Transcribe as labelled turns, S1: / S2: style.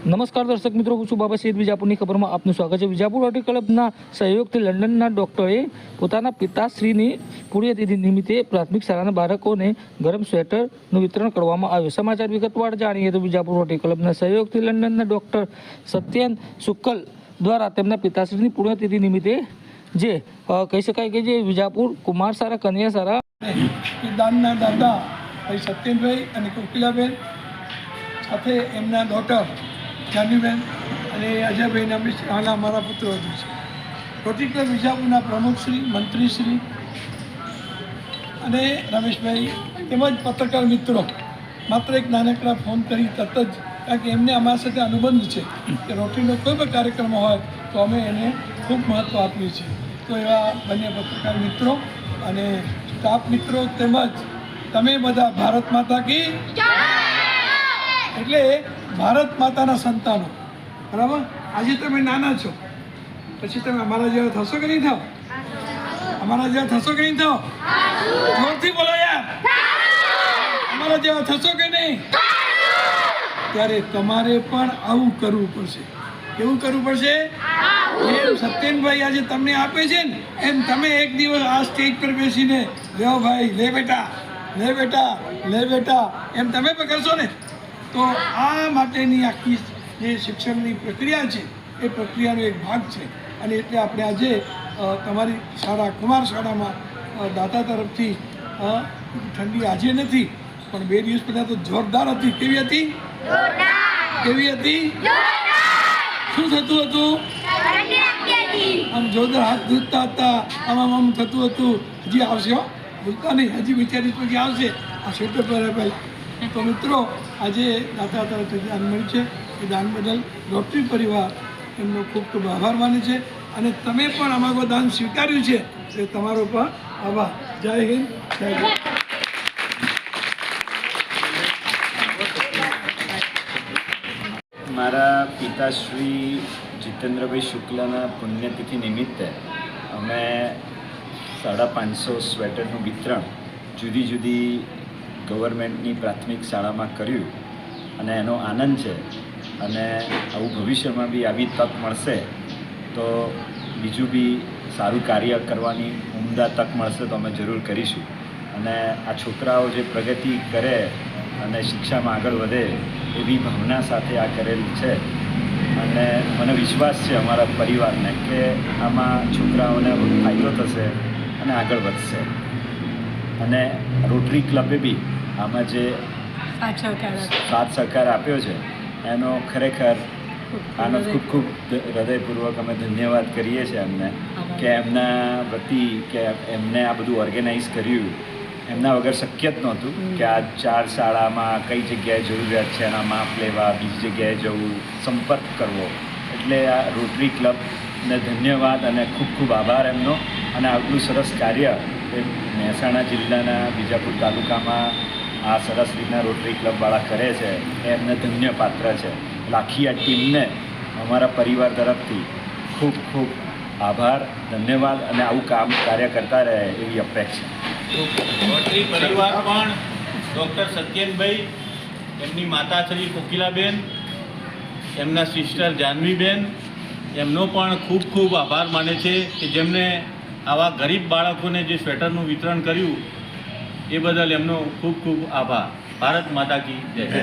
S1: નમસ્કાર દર્શક મિત્રો, હું છું બાબા સૈયદ. વિજાપુરની ખબરમાં આપનું સ્વાગત છે. વિજાપુર રોટરી ક્લબના સહયોગથી લંડનના ડોક્ટરે પોતાના પિતાશ્રીની પુણ્યતિથિ નિમિત્તે પ્રાથમિક શાળાના બાળકોને ગરમ સ્વેટરનું વિતરણ કરવામાં આવ્યું. સમાચાર વિગતવાર જાણીએ તો વિજાપુર રોટરી ક્લબના સહયોગથી લંડનના ડોક્ટર સત્યન શુક્લ દ્વારા તેમના પિતાશ્રીની પુણ્યતિથિ નિમિત્તે જે કહી શકાય કે જે વિજાપુર કુમાર શાળા કન્યા શાળા
S2: દાનના દાદા ભાઈ સત્યનભાઈ અને કોકિલાબેન સાથે એમના ડોટર જાનવીબેન અને અજયભાઈના બી હાલના અમારા પુત્રો છે. રોટરી ક્લબ વિજાપુરના પ્રમુખશ્રી, મંત્રીશ્રી અને રમેશભાઈ તેમજ પત્રકાર મિત્રો માત્ર એક નાનકડા ફોન કરી તરત જ, કારણ કે એમને અમારા સાથે અનુબંધ છે કે રોટરીનો કોઈ પણ કાર્યક્રમ હોય તો અમે એને ખૂબ મહત્ત્વ આપીએ છીએ. તો એવા બંને પત્રકાર મિત્રો અને સ્ટાફ મિત્રો તેમજ તમે બધા ભારત માતા કી એટલે ભારત માતાના સંતાનો, બરાબર. આજે તમે નાના છો, પછી તમે અમારા જેવા થશો કે નહીં થાવ? અમારા જેવા થશો કે નહીં થાવ? જોરથી બોલો યાર, અમારા જેવા થશો કે નહીં? ત્યારે તમારે પણ આવું કરવું પડશે. કેવું કરવું પડશે? એમ સત્યનભાઈ આજે તમને આપે છે ને, એમ તમે એક દિવસ આ સ્ટેજ પર બેસીને લ્યો ભાઈ, લે બેટા, લે બેટા, લે બેટા, એમ તમે પણ કરશો ને. તો આ માટેની આખી જે શિક્ષણની પ્રક્રિયા છે એ પ્રક્રિયાનો એક ભાગ છે. અને એટલે આપણે આજે તમારી શાળા કુમાર શાળામાં દાતા તરફથી ઠંડી આજે નથી પણ 2 દિવસ પહેલાં તો જોરદાર હતી. કેવી હતી? કેવી હતી? શું થતું હતું? આમ જોરદાર હાથ ધૂતા હતા, આમ થતું હતું. હજી આવશે હો, ભૂલતા નહીં, હજી વિચારી પછી આવશે. આ સ્વેટર પહેરાય. તો મિત્રો, આજે દાતા તરફથી દાન મળ્યું છે. એ દાન બદલ રોટરી પરિવાર એમનો ખૂબ ખૂબ આભાર માને છે. અને તમે પણ અમારું દાન સ્વીકાર્યું છે એ તમારો પણ આભાર. જય હિન્દ, જય હિન્દ.
S3: મારા પિતાશ્રી જીતેન્દ્રભાઈ શુક્લના પુણ્યતિથિ નિમિત્તે અમે 550 સ્વેટરનું વિતરણ જુદી જુદી ગવર્મેન્ટની પ્રાથમિક શાળામાં કર્યું અને એનો આનંદ છે. અને આવું ભવિષ્યમાં બી આવી તક મળશે તો બીજું બી સારું કાર્ય કરવાની ઉમદા તક મળશે તો અમે જરૂર કરીશું. અને આ છોકરાઓ જે પ્રગતિ કરે અને શિક્ષામાં આગળ વધે એવી ભાવના સાથે આ કરેલ છે. અને મને વિશ્વાસ છે અમારા પરિવારને કે આમાં છોકરાઓને ફાયદો થશે અને આગળ વધશે. અને રોટરી ક્લબે બી આમાં જે સાથ સહકાર આપ્યો છે એનો ખરેખર આનો ખૂબ ખૂબ હૃદયપૂર્વક અમે ધન્યવાદ કરીએ છીએ એમને, કે એમના વતી કે એમને આ બધું ઓર્ગેનાઇઝ કર્યું. એમના વગર શક્ય જ નહોતું કે આ 4 શાળામાં કઈ જગ્યાએ જરૂરિયાત છે એના માપ લેવા, બીજી જગ્યાએ જવું, સંપર્ક કરવો. એટલે આ રોટરી ક્લબને ધન્યવાદ અને ખૂબ ખૂબ આભાર એમનો. અને આટલું સરસ કાર્ય એ મહેસાણા જિલ્લાના વિજાપુર તાલુકામાં આ સરસ રીતના રોટરી ક્લબવાળા કરે છે એ એમને ધન્ય પાત્ર છે. એટલે આખી આ ટીમને અમારા પરિવાર તરફથી ખૂબ ખૂબ આભાર, ધન્યવાદ અને આવું કાર્ય કરતા રહે એવી અપેક્ષા.
S4: રોટરી પરિવાર પણ ડૉક્ટર સત્યનભાઈ, એમની માતા શ્રી કોકિલાબેન, એમના સિસ્ટર જાનવીબેન, એમનો પણ ખૂબ ખૂબ આભાર માને છે કે જેમને આવા ગરીબ બાળકોને જે સ્વેટરનું વિતરણ કર્યું એ બદલ એમનો ખૂબ ખૂબ આભાર. ભારત માતા કી જય.